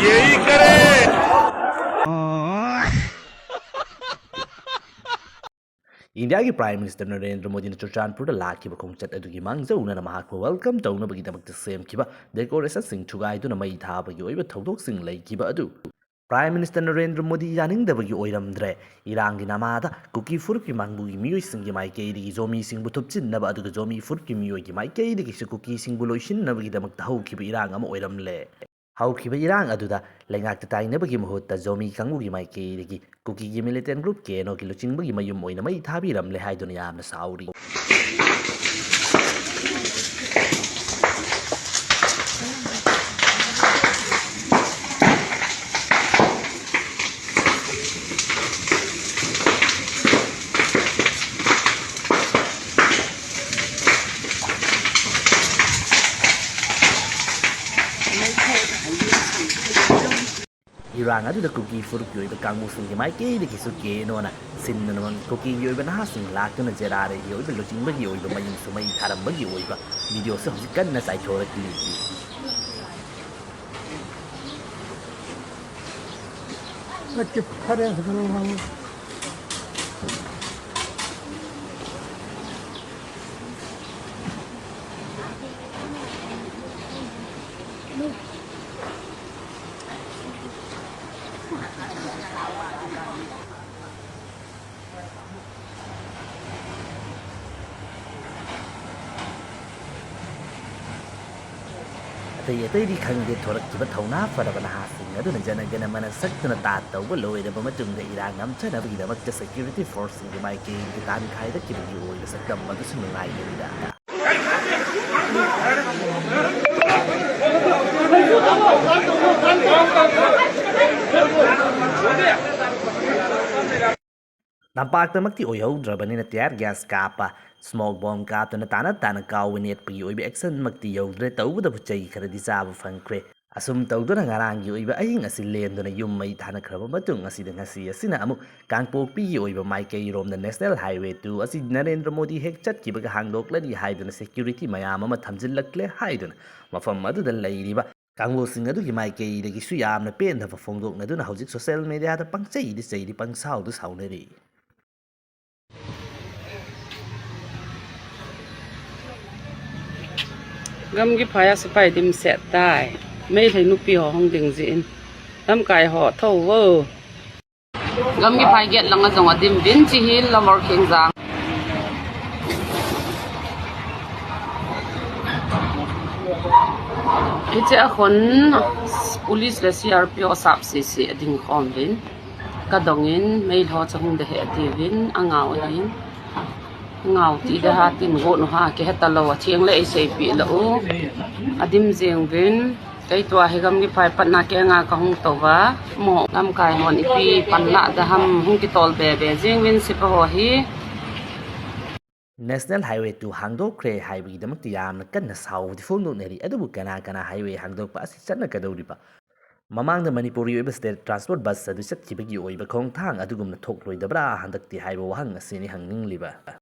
यही करे India ki Prime Minister Narendra Modi na Churchandpur lakhiba khongchat adugi mangjauna na mahakpa welcome taunabagi damakta semkhiba decoration sing thugaiduna mai thabagi oiba thodok sing leikiba adu Prime Minister Narendra Modi yaningdabagi oiramdre irangi namada kuki furki mangbugi miyoi singi maikeidigi zomi singbu thupchinnaba aduga zomi furki miyoigi maikeidigi se kuki singbu loishinnabagi damakta haukiba irang ama oiramle haukiba irang aduda lengakta tainabagi mahutta zomi kangugi maikeidigi kuki gi militant group keno ki luchingbagi mayum oina mai thabiramle haiduna yamna sauri Irang adu da kuki furuk yoi ba kangmu singi mai ke de kisu ke no na sin na man kuki yoi ba na sing lak na jerare yoi ba lojing ba yoi ba mayim su mai tharam ba yoi ba video se hojik kan na sai thora ki Like khare haro mang Atay di khangde thorak ki ba thauna fara ba na sing adu na jana gana mana sakna ta taw ba loi da ba matung da Irang am chana ba da makta security force ngi mai ke ki tan khai da ki bi oi da sakam ba su ngai ni da Nampaktamakti oyhoudrabani na tear gas kapa smoke bomb kaptuna tana kawinit pagi oiba action makti yodre tawda buchai kharadi sabu fangkre asum tawduna ngarangi oiba aing asi lenduna yum mai thana khraba matung asida ngasi asina amu kangpokpi oiba maikai romda national highway 2 asi Narendra Modi hek chatkibaga hangdoklani haiduna security mayam ama thamjillakle haiduna mafam aduda leiriba Kangwosing adugi maikai su yamna pendaba fongdoknaduna hojik social media da pangchai di chai di pangsaudu saunari Gam gi phaya sipai dim set dai mei thai nu pi ho hong ding jin lam kai ho tho wo gam gi phai get langa jong adim bin chi hil lamor kheng jang iche a khon police le CRP o sap si ading khom bin ka dongin mei tho chang de he tivin angao hin ngau ti da ha tin go no ha ke heta lo thiang le sei pi lo adim jeng bin kai to he gam gi phai pat na ke nga ka hung to wa mo lam kai mon ipi pan la da ham hung ki tol be jeng win si pa ho hi National Highway 2 hangdokre highway damakti yamna kanna saudi fongdoknari adubu kana highway hangdokpa asi chatna kadawriba Mamangda Manipuri oiba state transport bus adu chatkibagi oiba khongthang adugumna thokloidabra handakti haiba wahang asini hangningliba